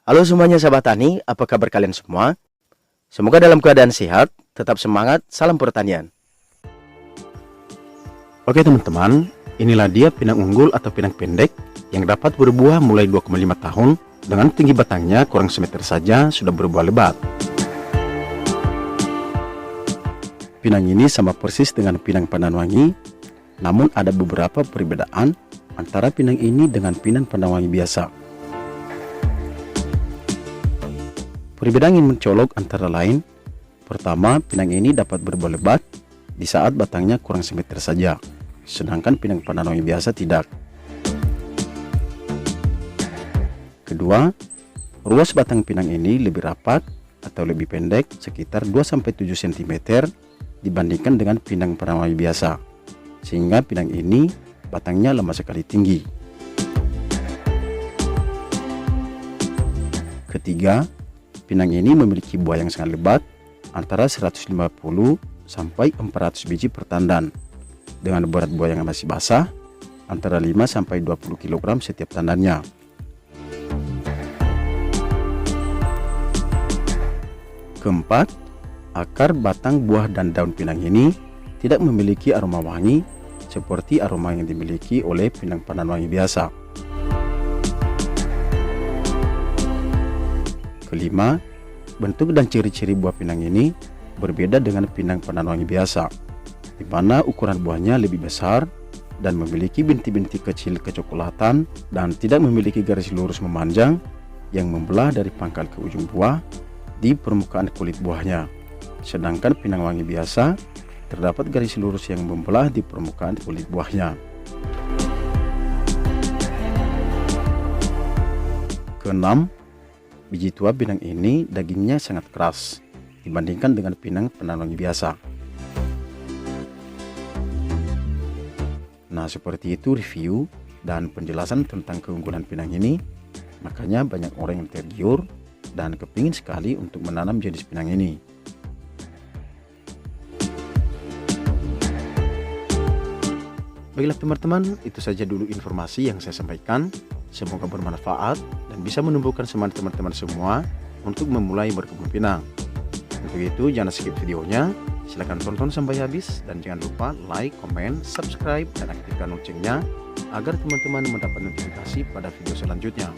Halo semuanya sahabat tani, apa kabar kalian semua? Semoga dalam keadaan sehat, tetap semangat, salam pertanian. Oke teman-teman, inilah dia pinang unggul atau pinang pendek yang dapat berbuah mulai 2,5 tahun dengan tinggi batangnya kurang semeter saja sudah berbuah lebat. Pinang ini sama persis dengan pinang pandan wangi, namun ada beberapa perbedaan antara pinang ini dengan pinang pandan wangi biasa. Perbedaan yang mencolok antara lain, pertama, pinang ini dapat berbuah lebat di saat batangnya kurang semeter saja, sedangkan pinang pandan wangi biasa tidak. Kedua, ruas batang pinang ini lebih rapat atau lebih pendek sekitar 2-7 cm dibandingkan dengan pinang pandan wangi biasa, sehingga pinang ini batangnya lemah sekali tinggi. Ketiga, pinang ini memiliki buah yang sangat lebat, antara 150 sampai 400 biji per tandan, dengan berat buah yang masih basah, antara 5 sampai 20 kg setiap tandannya. Keempat, akar, batang, buah, dan daun pinang ini tidak memiliki aroma wangi seperti aroma yang dimiliki oleh pinang pandan wangi biasa. Kelima, bentuk dan ciri-ciri buah pinang ini berbeda dengan pinang pandan wangi biasa, di mana ukuran buahnya lebih besar dan memiliki bintik-bintik kecil kecoklatan dan tidak memiliki garis lurus memanjang yang membelah dari pangkal ke ujung buah di permukaan kulit buahnya. Sedangkan pinang wangi biasa terdapat garis lurus yang membelah di permukaan kulit buahnya. Keenam, biji tua pinang ini dagingnya sangat keras dibandingkan dengan pinang pandan wangi biasa. Nah, seperti itu review dan penjelasan tentang keunggulan pinang ini. Makanya banyak orang yang tergiur dan kepingin sekali untuk menanam jenis pinang ini. Baiklah teman-teman, itu saja dulu informasi yang saya sampaikan. Semoga bermanfaat dan bisa menumbuhkan semangat teman-teman semua untuk memulai berkebun pinang. Untuk itu jangan skip videonya, silahkan tonton sampai habis dan jangan lupa like, komen, subscribe, dan aktifkan loncengnya agar teman-teman mendapat notifikasi pada video selanjutnya.